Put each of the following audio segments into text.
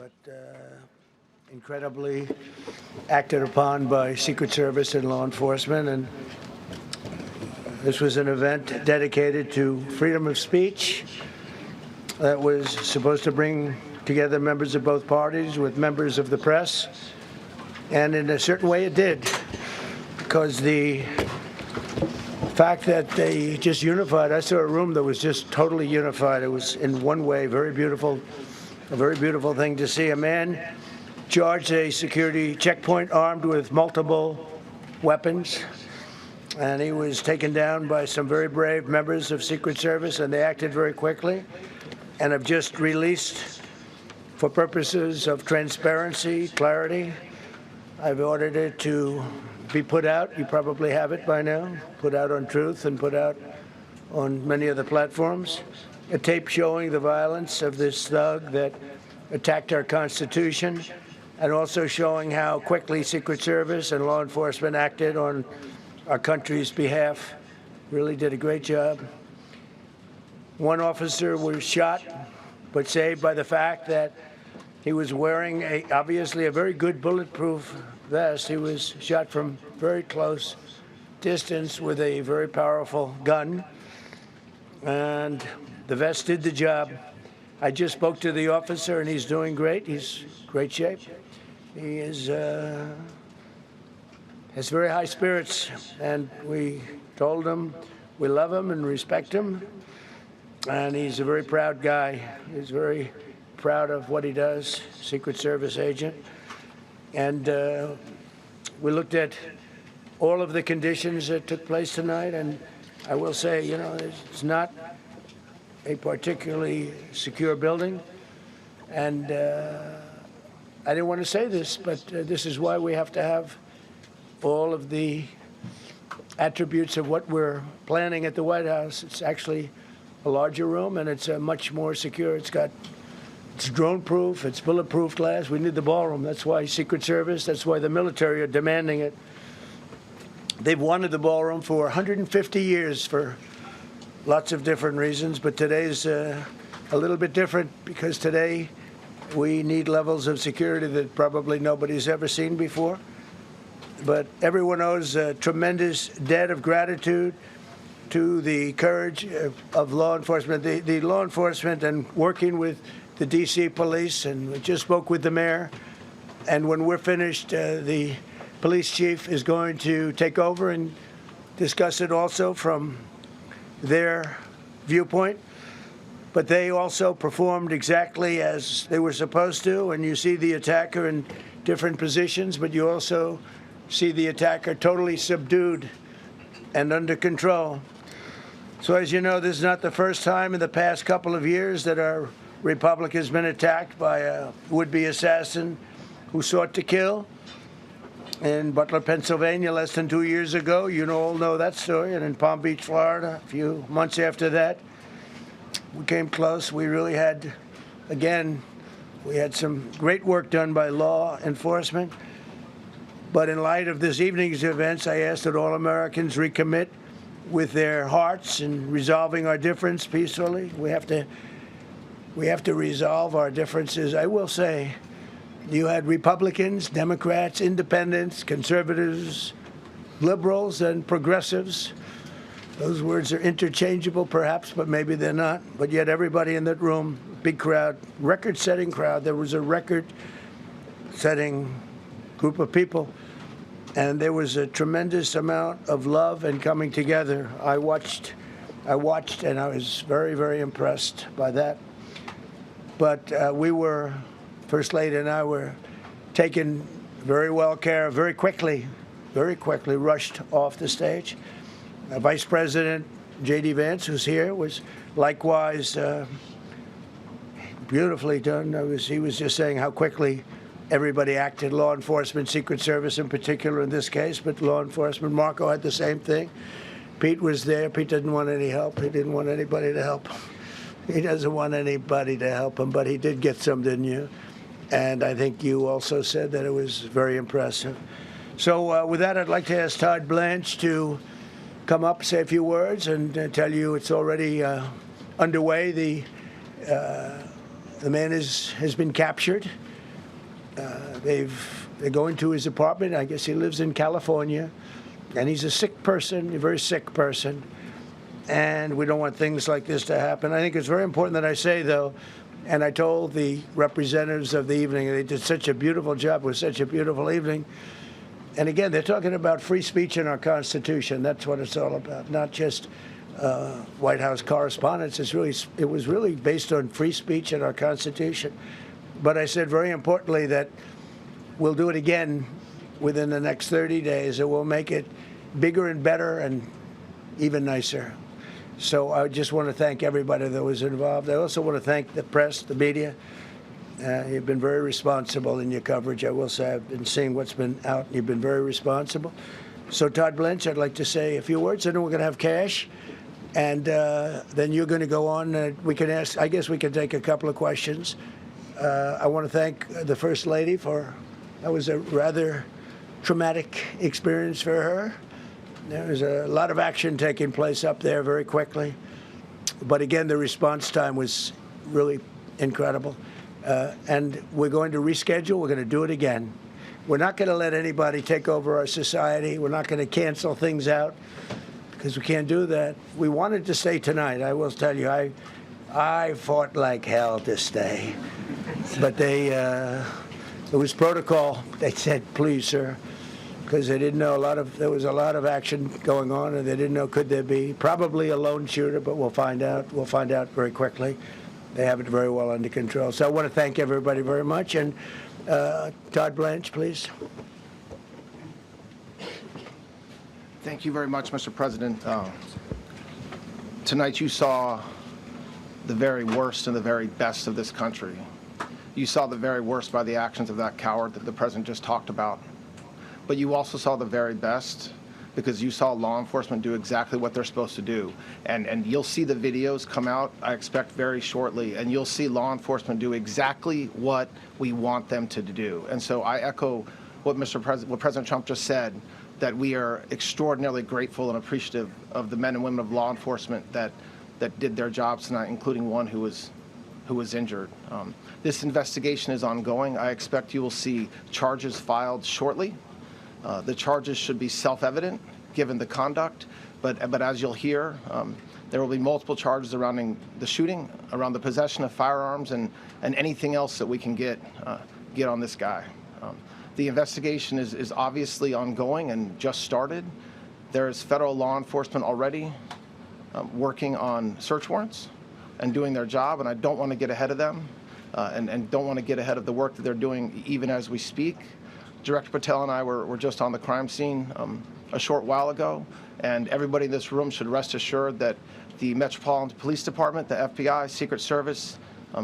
but incredibly acted upon by Secret Service and law enforcement. And this was an event dedicated to freedom of speech that was supposed to bring together members of both parties with members of the press. And in a certain way it did, because the fact that they just unified, I saw a room that was just totally unified. It was in one way very beautiful, a very beautiful thing to see. A man charged a security checkpoint armed with multiple weapons, and he was taken down by some very brave members of Secret Service, and they acted very quickly and have just released, for purposes of transparency, clarity, I've ordered it to be put out. You probably have it by now, put out on Truth and put out on many other platforms. A tape showing the violence of this thug that attacked our Constitution, and also showing how quickly Secret Service and law enforcement acted on our country's behalf. Really did a great job. One officer was shot, but saved by the fact that he was wearing obviously a very good bulletproof vest. He was shot from very close distance with a very powerful gun, and the vest did the job. I just spoke to the officer, and he's doing great. He's in great shape. He has very high spirits, and we told him we love him and respect him, and he's a very proud guy. He's very proud of what he does, Secret Service agent. And we looked at all of the conditions that took place tonight, and I will say, you know, it's not a particularly secure building, and I didn't want to say this, but this is why we have to have all of the attributes of what we're planning at the White House. It's actually a larger room, and it's much more secure. It's drone-proof, it's bulletproof glass. We need the ballroom. That's why Secret Service, that's why the military are demanding it. They've wanted the ballroom for 150 years for lots of different reasons, but today's a little bit different, because today we need levels of security that probably nobody's ever seen before. But everyone owes a tremendous debt of gratitude to the courage of law enforcement, the law enforcement, and working with the D.C. police, and we just spoke with the mayor. And when we're finished, the police chief is going to take over and discuss it also from their viewpoint. But they also performed exactly as they were supposed to, and you see the attacker in different positions, but you also see the attacker totally subdued and under control. So as you know, this is not the first time in the past couple of years that our republic has been attacked by a would-be assassin who sought to kill. In Butler, Pennsylvania, less than 2 years ago, you all know that story, and in Palm Beach, Florida, a few months after that, we came close. We really had, again, we had some great work done by law enforcement. But in light of this evening's events, I ask that all Americans recommit with their hearts in resolving our difference peacefully. We have to resolve our differences. I will say, you had Republicans, Democrats, independents, conservatives, liberals, and progressives. Those words are interchangeable, perhaps, but maybe they're not. But yet everybody in that room, big crowd, record-setting crowd. There was a record-setting group of people, and there was a tremendous amount of love and coming together. I watched, and I was very, very impressed by that. But we were, First Lady and I were taken very well care of, very quickly rushed off the stage. Vice President J.D. Vance, who's here, was likewise beautifully done. He was just saying how quickly everybody acted, law enforcement, Secret Service in particular in this case, but law enforcement. Marco had the same thing. Pete was there. Pete didn't want any help. He didn't want anybody to help him. He doesn't want anybody to help him, but he did get some, didn't you? And I think you also said that it was very impressive. So with that, I'd like to ask Todd Blanche to come up, say a few words, and tell you it's already underway. The man has been captured. They're going to his apartment. I guess he lives in California, and he's a sick person, a very sick person, and we don't want things like this to happen. I think it's very important that I say, though, and I told the representatives of the evening, they did such a beautiful job. It was such a beautiful evening. And again, they're talking about free speech in our Constitution. That's what it's all about, not just White House Correspondents. It was really based on free speech in our Constitution. But I said very importantly that we'll do it again within the next 30 days, and we'll make it bigger and better and even nicer. So I just want to thank everybody that was involved. I also want to thank the press, the media. You've been very responsible in your coverage. I will say I've been seeing what's been out. You've been very responsible. So Todd Blanche, I'd like to say a few words, and then we're going to have cash. And then you're going to go on. We can ask, I guess we can take a couple of questions. I want to thank the First Lady that was a rather traumatic experience for her. There was a lot of action taking place up there very quickly. But again, the response time was really incredible. And we're going to reschedule. We're going to do it again. We're not going to let anybody take over our society. We're not going to cancel things out because we can't do that. We wanted to stay tonight. I will tell you, I fought like hell to stay. But it was protocol. They said, please, sir, because they didn't know there was a lot of action going on, and they didn't know could there be probably a lone shooter, but we'll find out. We'll find out very quickly. They have it very well under control. So I want to thank everybody very much. And Todd Blanche, please. Thank you very much, Mr. President. Tonight you saw the very worst and the very best of this country. You saw the very worst by the actions of that coward that the President just talked about. But you also saw the very best because you saw law enforcement do exactly what they're supposed to do. And you'll see the videos come out, I expect, very shortly, and you'll see law enforcement do exactly what we want them to do. And so I echo what what President Trump just said, that we are extraordinarily grateful and appreciative of the men and women of law enforcement that did their jobs tonight, including one who was injured. This investigation is ongoing. I expect you will see charges filed shortly. The charges should be self-evident given the conduct, but as you'll hear, there will be multiple charges surrounding the shooting, around the possession of firearms, and anything else that we can get on this guy. The investigation is obviously ongoing and just started. There is federal law enforcement already working on search warrants and doing their job, and I don't want to get ahead of them and don't want to get ahead of the work that they're doing even as we speak. Director Patel and I were just on the crime scene a short while ago, and everybody in this room should rest assured that the Metropolitan Police Department, the FBI, Secret Service,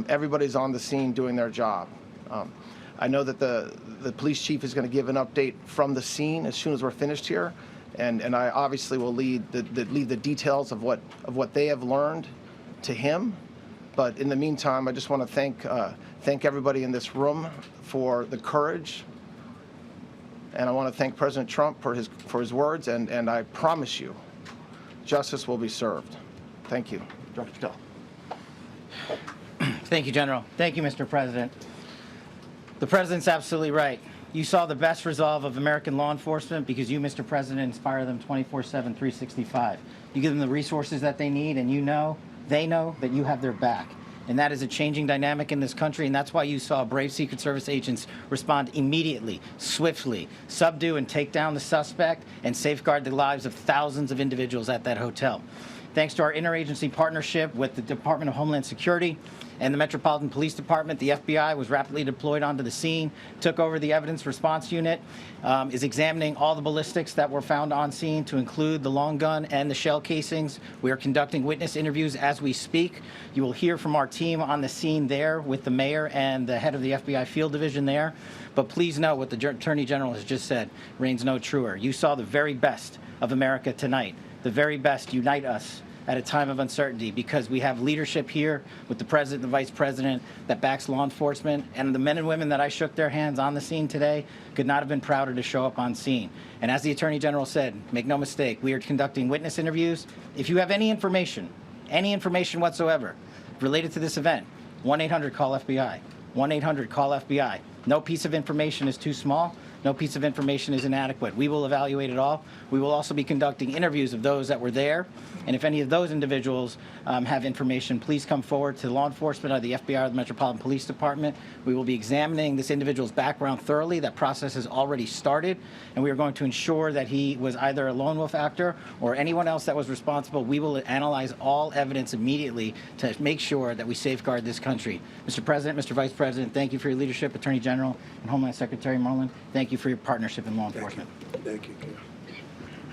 everybody's on the scene doing their job. I know that the police chief is going to give an update from the scene as soon as we're finished here, and I obviously will lead the details of what they have learned to him. But in the meantime, I just want to thank everybody in this room for the courage. And I want to thank President Trump for his words, and I promise you, justice will be served. Thank you. Director Patel. Thank you, General. Thank you, Mr. President. The President's absolutely right. You saw the best resolve of American law enforcement because you, Mr. President, inspire them 24/7, 365. You give them the resources that they need, and they know that you have their back. And that is a changing dynamic in this country, and that's why you saw brave Secret Service agents respond immediately, swiftly, subdue and take down the suspect, and safeguard the lives of thousands of individuals at that hotel. Thanks to our interagency partnership with the Department of Homeland Security and the Metropolitan Police Department, the FBI was rapidly deployed onto the scene, took over the evidence response unit, is examining all the ballistics that were found on scene to include the long gun and the shell casings. We are conducting witness interviews as we speak. You will hear from our team on the scene there with the mayor and the head of the FBI field division there. But please know what the Attorney General has just said reigns no truer. You saw the very best of America tonight. The very best unite us at a time of uncertainty because we have leadership here with the President and the Vice President that backs law enforcement, and the men and women that I shook their hands on the scene today could not have been prouder to show up on scene. And as the Attorney General said, make no mistake, we are conducting witness interviews. If you have any information whatsoever related to this event, 1-800-CALL-FBI. 1-800-CALL-FBI. No piece of information is too small. No piece of information is inadequate. We will evaluate it all. We will also be conducting interviews of those that were there. And if any of those individuals have information, please come forward to law enforcement or the FBI or the Metropolitan Police Department. We will be examining this individual's background thoroughly. That process has already started, and we are going to ensure that he was either a lone wolf actor or anyone else that was responsible. We will analyze all evidence immediately to make sure that we safeguard this country. Mr. President, Mr. Vice President, thank you for your leadership. Attorney General and Homeland Secretary Merlin, thank you for your partnership in law enforcement. Thank you.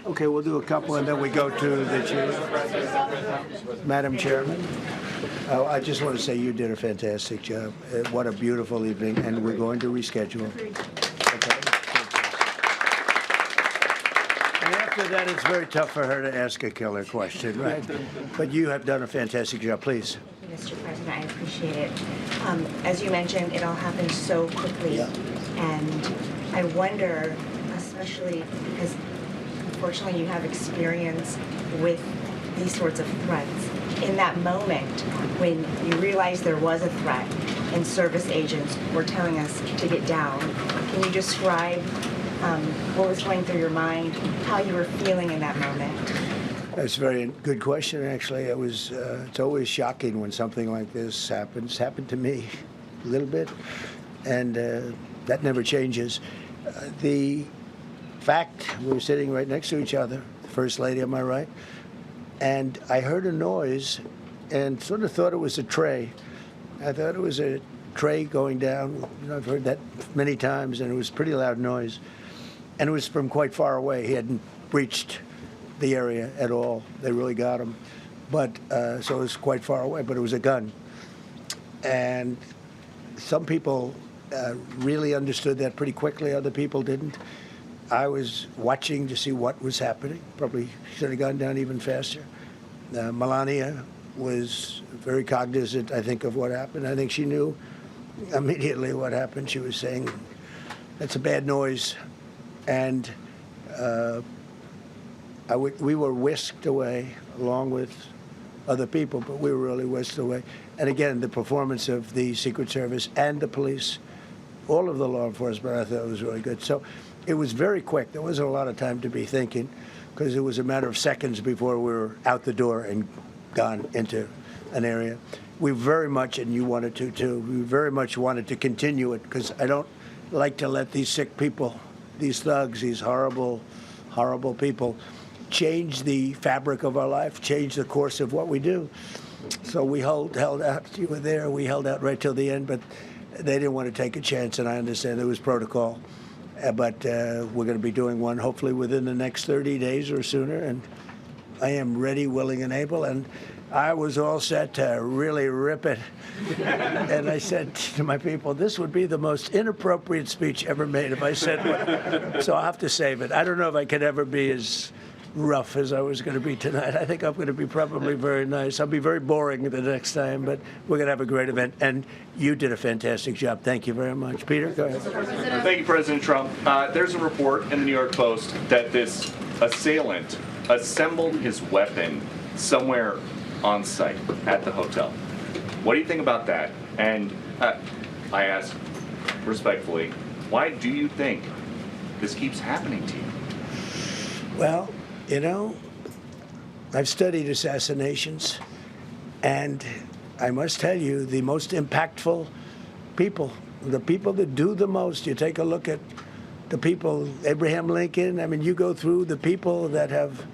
Okay, we'll do a couple and then we go to the chief. Madam Chairman, I just want to say you did a fantastic job. What a beautiful evening, and we're going to reschedule. Okay? And after that, it's very tough for her to ask a killer question, right? But you have done a fantastic job. Please. Mr. President, I appreciate it. As you mentioned, it all happened so quickly. Yeah. And I wonder, especially because unfortunately you have experience with these sorts of threats. In that moment, when you realized there was a threat and service agents were telling us to get down, can you describe what was going through your mind, how you were feeling in that moment? That's a very good question, actually. It's always shocking when something like this happens. It's happened to me a little bit, and that never changes. The fact, we were sitting right next to each other, the First Lady on my right, and I heard a noise and sort of thought it was a tray. I thought it was a tray going down. I've heard that many times, and it was a pretty loud noise. And it was from quite far away. He hadn't breached the area at all. They really got him. But so it was quite far away, but it was a gun. And some people really understood that pretty quickly. Other people didn't. I was watching to see what was happening. Probably should have gone down even faster. Melania was very cognizant, I think, of what happened. I think she knew immediately what happened. She was saying, that's a bad noise. And we were whisked away along with other people, but we were really whisked away. And again, the performance of the Secret Service and the police, all of the law enforcement, I thought was really good. So it was very quick. There wasn't a lot of time to be thinking because it was a matter of seconds before we were out the door and gone into an area. We very much, and you wanted to too, we very much wanted to continue it because I don't like to let these sick people, these thugs, these horrible, horrible people change the fabric of our life, change the course of what we do. So we held out. You were there. We held out right till the end, but they didn't want to take a chance, and I understand there was protocol. But we're going to be doing one hopefully within the next 30 days or sooner, and I am ready, willing, and able. And I was all set to really rip it. And I said to my people, this would be the most inappropriate speech ever made if I said what. So I'll have to save it. I don't know if I could ever be as rough as I was going to be tonight. I think I'm going to be probably very nice. I'll be very boring the next time, but we're going to have a great event. And you did a fantastic job. Thank you very much. Peter, go ahead. Thank you, President Trump. There's a report in the New York Post that this assailant assembled his weapon somewhere on site at the hotel. What do you think about that? And I ask respectfully, why do you think this keeps happening to you? Well, you know, I've studied assassinations, and I must tell you, the most impactful people, the people that do the most, you take a look at the people, Abraham Lincoln, I mean, you go through the people that have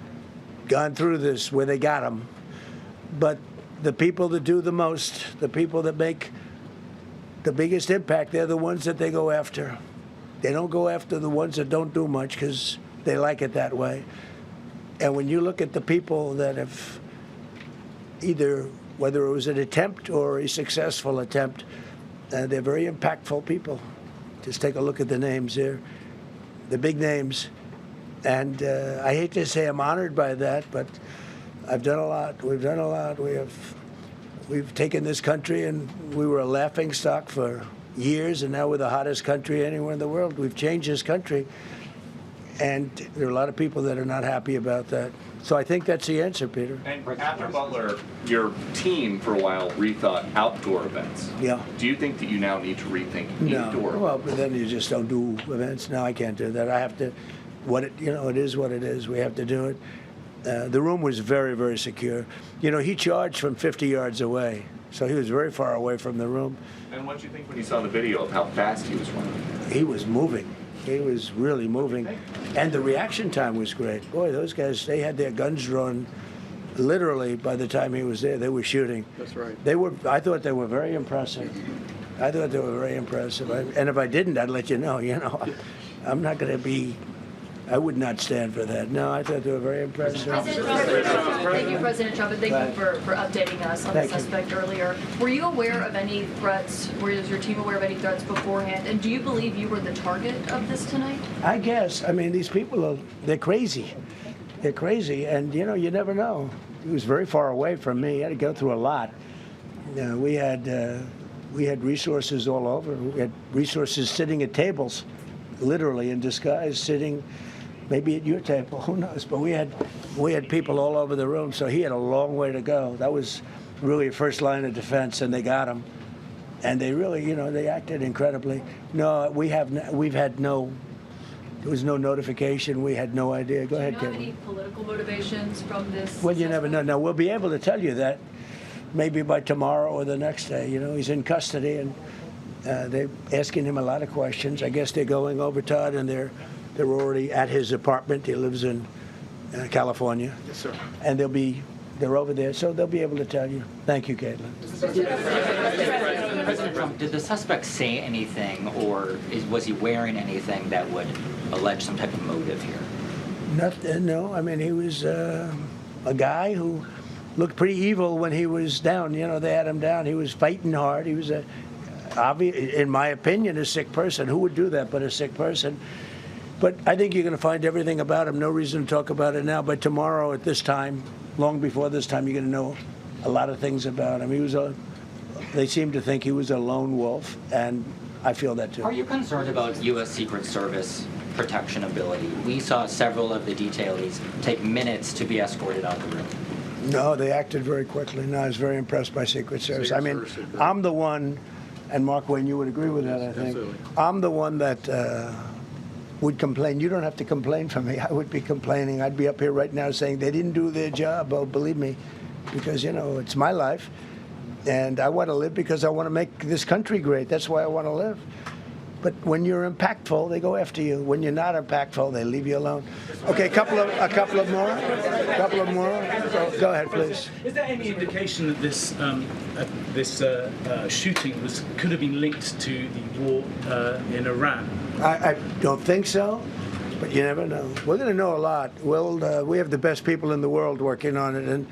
gone through this where they got them, but the people that do the most, the people that make the biggest impact, they're the ones that they go after. They don't go after the ones that don't do much because they like it that way. And when you look at the people that have either, whether it was an attempt or a successful attempt, they're very impactful people. Just take a look at the names there, the big names. And I hate to say I'm honored by that, but I've done a lot. We've done a lot. We've taken this country, and we were a laughing stock for years, and now we're the hottest country anywhere in the world. We've changed this country. And there are a lot of people that are not happy about that. So I think that's the answer, Peter. And after Butler, your team for a while rethought outdoor events. Yeah. Do you think that you now need to rethink No. indoor? Well, but then you just don't do events. No, I can't do that. I have to. It is what it is. We have to do it. The room was very, very secure. He charged from 50 yards away, so he was very far away from the room. And what did you think when you saw the video of how fast he was running? He was moving. He was really moving. And the reaction time was great. Boy, those guys, they had their guns drawn literally by the time he was there. They were shooting. That's right. I thought they were very impressive. And if I didn't, I'd let you know. I'm not going to be, I would not stand for that. No, I thought they were very impressive. President Trump, thank you, President Trump, and thank you for updating us on the Thank you. suspect earlier. Were you aware of any threats? Was your team aware of any threats beforehand? And do you believe you were the target of this tonight? I guess. I mean, these people they're crazy. They're crazy, and you never know. He was very far away from me. He had to go through a lot. We had resources all over. We had resources sitting at tables, literally in disguise, sitting maybe at your table, who knows? But we had people all over the room, so he had a long way to go. That was really a first line of defense, and they got him. And they really, they acted incredibly. No, there was no notification. We had no idea. Go ahead, Do you know Kevin. any political motivations from this? Well, you never know. suspect? Now, we'll be able to tell you that maybe by tomorrow or the next day. He's in custody, and they're asking him a lot of questions. I guess they're going over, Todd, and they're already at his apartment. He lives in California. Yes, sir. And they're over there, so they'll be able to tell you. Thank you, Caitlin. President Trump, did the suspect say anything, or was he wearing anything that would allege some type of motive here? Nothing, no. I mean, he was a guy who looked pretty evil when he was down. They had him down. He was fighting hard. He was in my opinion, a sick person. Who would do that but a sick person? But I think you're going to find everything about him. No reason to talk about it now. But tomorrow at this time, long before this time, you're going to know a lot of things about him. They seem to think he was a lone wolf, and I feel that too. Are you concerned about U.S. Secret Service protection ability? We saw several of the detailees take minutes to be escorted out of the room. No, they acted very quickly. No, I was very impressed by Secret Service. Secret I mean, Service did great. I'm the one, and Mark Wayne, you would agree with that, I think. Absolutely. I'm the one that would complain. You don't have to complain for me. I would be complaining. I'd be up here right now saying they didn't do their job. Oh, believe me, because, it's my life, and I want to live because I want to make this country great. That's why I want to live. But when you're impactful, they go after you. When you're not impactful, they leave you alone. Okay, a couple of more. Go ahead, please. Is there any indication that this shooting could have been linked to the war in Iran? I don't think so, but you never know. We're going to know a lot. We have the best people in the world working on it, and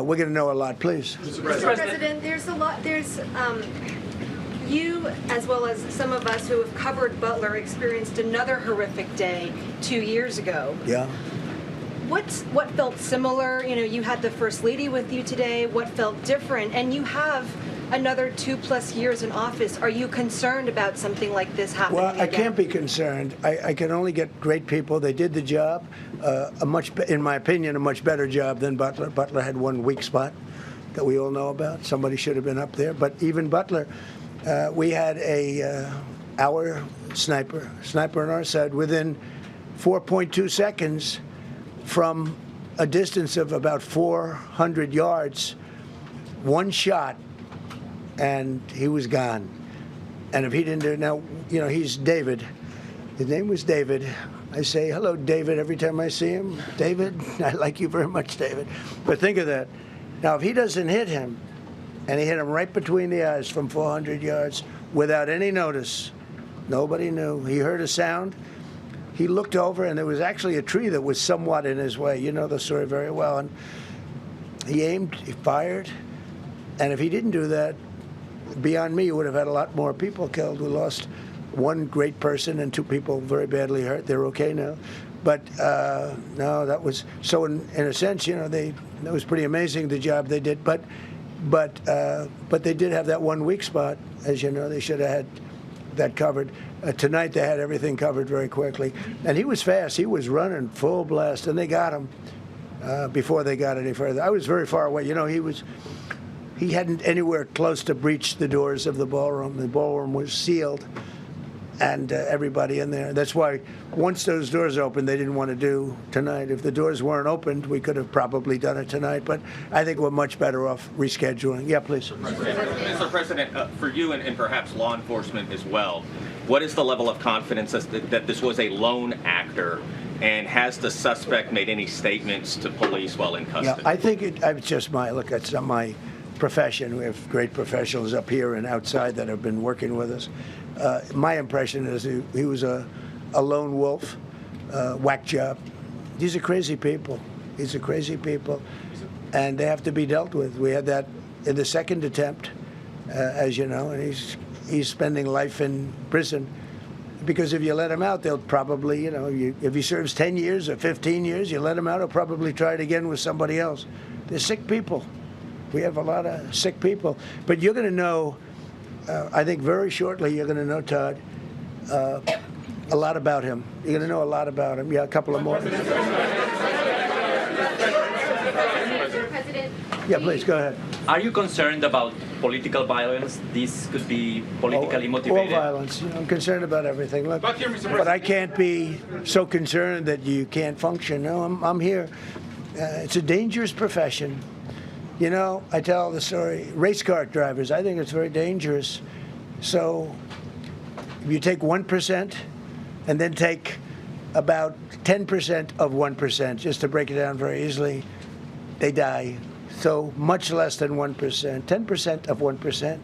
we're going to know a lot. Please. Mr. President, there's a lot. You, as well as some of us who have covered Butler, experienced another horrific day 2 years ago. Yeah. What felt similar? You had the First Lady with you today. What felt different? And you have another 2+ years in office. Are you concerned about something like this happening Well, I again? can't be concerned. I can only get great people. They did the job, in my opinion, a much better job than Butler. Butler had one weak spot that we all know about. Somebody should have been up there. But even Butler, we had our sniper on our side within 4.2 seconds from a distance of about 400 yards, one shot, and he was gone. And if he didn't do it, now, he's David. His name was David. I say, hello, David, every time I see him. David, I like you very much, David. But think of that. Now, if he doesn't hit him, and he hit him right between the eyes from 400 yards without any notice, nobody knew. He heard a sound. He looked over, and there was actually a tree that was somewhat in his way. You know the story very well. And he aimed, he fired, and if he didn't do that, beyond me, you would have had a lot more people killed. We lost one great person and 2 people very badly hurt. They're okay now. But no, that was so. In a sense, that was pretty amazing the job they did. But they did have that one weak spot, as you know. They should have had that covered. Tonight they had everything covered very quickly, and he was fast. He was running full blast, and they got him. before they got any further. I was very far away. You know, he hadn't anywhere close to breach the doors of the ballroom. The ballroom was sealed, and everybody in there. That's why once those doors opened, they didn't want to do tonight. If the doors weren't opened, we could have probably done it tonight, but I think we're much better off rescheduling. Yeah, please. Mr. President, for you and perhaps law enforcement as well, what is the level of confidence that this was a lone actor, and has the suspect made any statements to police while in custody? Yeah, I think it's just it's not my profession. We have great professionals up here and outside that have been working with us. My impression is he was a lone wolf, whack job. These are crazy people. These are crazy people, and they have to be dealt with. We had that in the second attempt, as you know, and he's spending life in prison. Because if you let him out, they'll probably, if he serves 10 years or 15 years, you let him out, he'll probably try it again with somebody else. They're sick people. We have a lot of sick people. But you're going to know, I think very shortly, you're going to know, Todd, a lot about him. You're going to know a lot about him. Yeah, a couple of more. Mr. President. Yeah, please, go ahead. Are you concerned about political violence? This could be politically motivated. All violence. I'm concerned about everything. Look, but I can't be so concerned that you can't function. No, I'm here. It's a dangerous profession. You know, I tell the story, race car drivers, I think it's very dangerous. So if you take 1% and then take about 10% of 1%, just to break it down very easily, they die. So much less than 1%, 10% of 1%.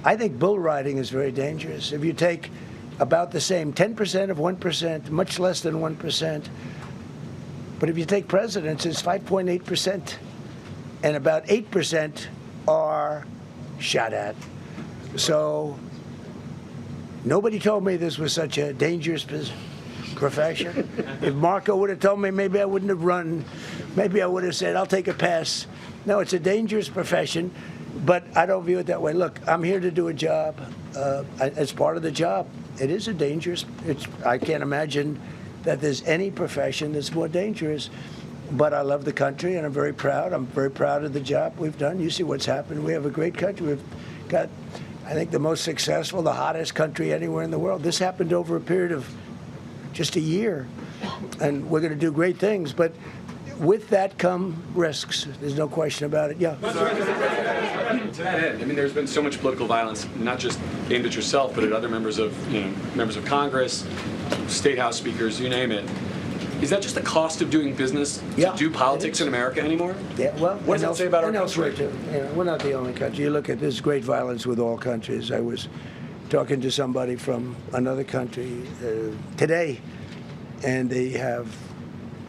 I think bull riding is very dangerous. If you take about the same 10% of 1%, much less than 1%, but if you take presidents, it's 5.8%. And about 8% are shot at. So nobody told me this was such a dangerous profession. If Marco would have told me, maybe I wouldn't have run. Maybe I would have said, I'll take a pass. No, it's a dangerous profession, but I don't view it that way. Look, I'm here to do a job. As part of the job, it is a dangerous. I can't imagine that there's any profession that's more dangerous. But I love the country, and I'm very proud. I'm very proud of the job we've done. You see what's happened. We have a great country. We've got, I think, the most successful, the hottest country anywhere in the world. This happened over a period of just a year, and we're going to do great things. But with that come risks. There's no question about it. Yeah. To that end, I mean, there's been so much political violence, not just aimed at yourself, but at other members of Congress, state house speakers, you name it. Is that just the cost of doing business to do politics in America anymore? Yeah, well, what does that say about our country? Too. We're not the only country. You look at this great violence with all countries. I was talking to somebody from another country today, and they have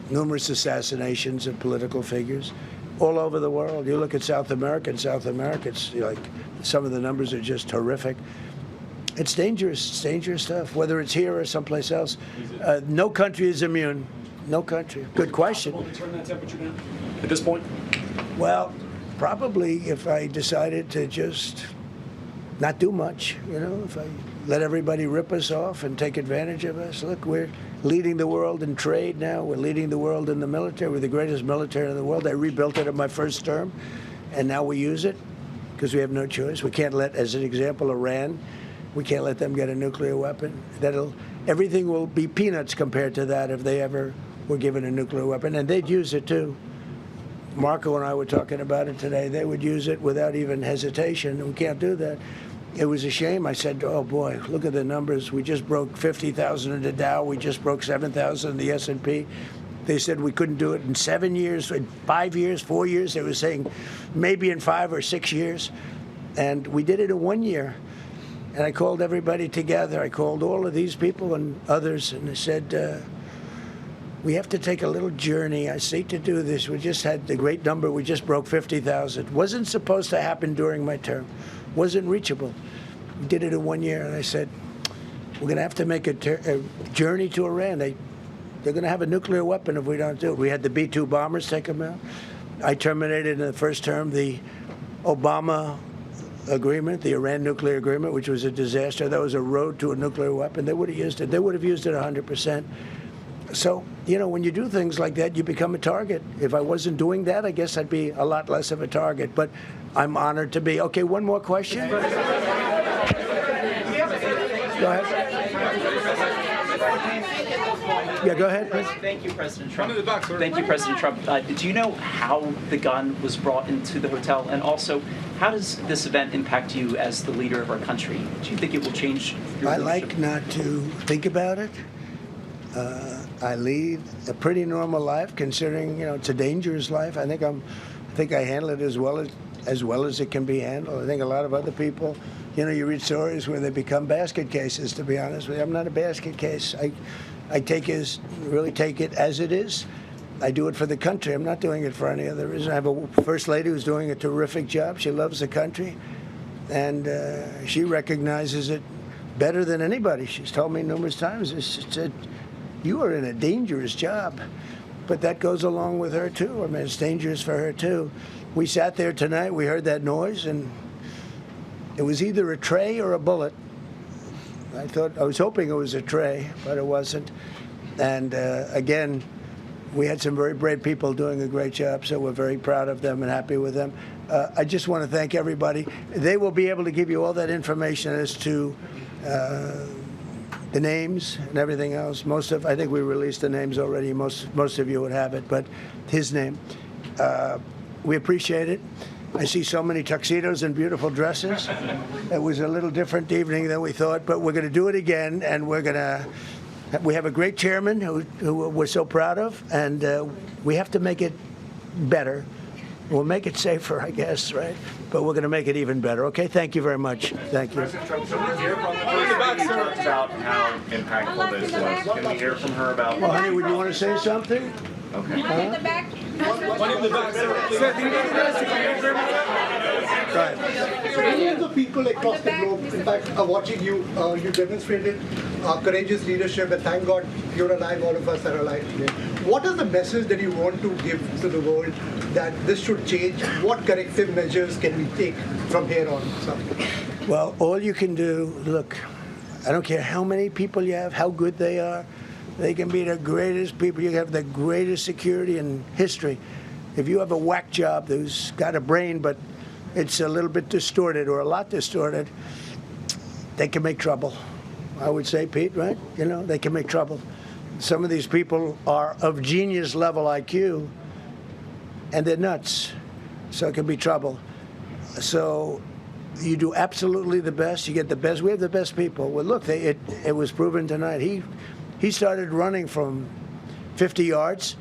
numerous assassinations of political figures all over the world. You look at South America, it's like some of the numbers are just horrific. It's dangerous. It's dangerous stuff, whether it's here or someplace else. No country is immune. No country. Good question. Will we turn that temperature down at this point? Well, probably if I decided to just not do much, if I let everybody rip us off and take advantage of us. Look, we're leading the world in trade now. We're leading the world in the military. We're the greatest military in the world. I rebuilt it in my first term, and now we use it because we have no choice. We can't let, as an example, Iran, we can't let them get a nuclear weapon. Everything will be peanuts compared to that if they ever were given a nuclear weapon, and they'd use it too. Marco and I were talking about it today. They would use it without even hesitation. We can't do that. It was a shame. I said, oh boy, look at the numbers. We just broke 50,000 in the Dow. We just broke 7,000 in the S&P. They said we couldn't do it in 7 years, in 5 years, 4 years. They were saying maybe in 5 or 6 years. And we did it in 1 year. And I called everybody together. I called all of these people and others, and I said, we have to take a little journey. I seek to do this. We just had the great number. We just broke 50,000. Wasn't supposed to happen during my term. Wasn't reachable. We did it in 1 year, and I said, we're going to have to make a journey to Iran. They're going to have a nuclear weapon if we don't do it. We had the B-2 bombers take them out. I terminated in the first term the Obama agreement, the Iran nuclear agreement, which was a disaster. That was a road to a nuclear weapon. They would have used it. They would have used it 100%. So, when you do things like that, you become a target. If I wasn't doing that, I guess I'd be a lot less of a target. But I'm honored to be. Okay, one more question. Go ahead. Yeah, go ahead, please. Thank you, President Trump. Thank you, President Trump. Do you know how the gun was brought into the hotel? And also, how does this event impact you as the leader of our country? Do you think it will change your I leadership? like not to think about it. I lead a pretty normal life, considering it's a dangerous life. I think I handle it as well as it can be handled. I think a lot of other people, you read stories where they become basket cases. To be honest with you, I'm not a basket case. I really take it as it is. I do it for the country. I'm not doing it for any other reason. I have a first lady who's doing a terrific job. She loves the country, and she recognizes it better than anybody. She's told me numerous times. She said, "You are in a dangerous job," but that goes along with her too. I mean, it's dangerous for her too. We sat there tonight. We heard that noise, and it was either a tray or a bullet. I was hoping it was a tray, but it wasn't. And again, we had some very brave people doing a great job, so we're very proud of them and happy with them. I just want to thank everybody. They will be able to give you all that information as to the names and everything else. I think we released the names already. Most of you would have it, but his name. We appreciate it. I see so many tuxedos and beautiful dresses. It was a little different evening than we thought, but we're going to do it again, and we have a great chairman who we're so proud of, and we have to make it better. We'll make it safer, I guess, right? But we're going to make it even better. Okay, thank you very much. Thank you. President Trump, can we hear from the first lady who talked about how impactful this was? Can we hear from her about? Well, honey, would you want to say something? Okay. Huh? In the back. One in the back. Millions of people across the globe, in fact, are watching you. You demonstrated courageous leadership, and thank God you're alive. All of us are alive today. What is the message that you want to give to the world that this should change? What corrective measures can we take from here on? Well, all you can do, look, I don't care how many people you have, how good they are. They can be the greatest people. You have the greatest security in history. If you have a whack job who's got a brain, but it's a little bit distorted or a lot distorted, they can make trouble. I would say, Pete, right? They can make trouble. Some of these people are of genius level IQ, and they're nuts. So it can be trouble. So you do absolutely the best. You get the best. We have the best people. Well, look, it was proven tonight. He started running from 50 yards,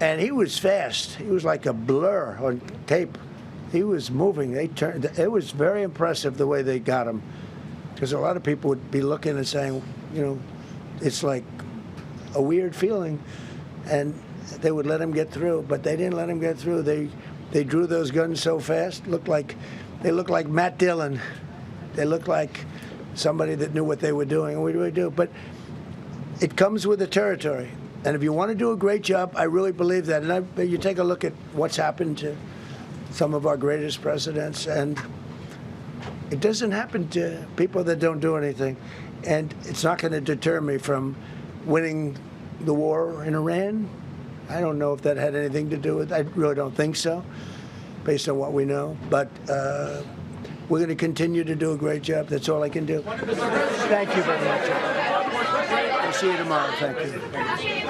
and he was fast. He was like a blur on tape. He was moving. It was very impressive the way they got him, because a lot of people would be looking and saying, it's like a weird feeling, and they would let him get through, but they didn't let him get through. They drew those guns so fast. They looked like Matt Dillon. They looked like somebody that knew what they were doing, and we really do. But it comes with the territory. And if you want to do a great job, I really believe that. And you take a look at what's happened to some of our greatest presidents, and it doesn't happen to people that don't do anything. And it's not going to deter me from winning the war in Iran. I don't know if that had anything to do with it. I really don't think so, based on what we know. But we're going to continue to do a great job. That's all I can do. Thank you very much. We'll see you tomorrow. Thank you.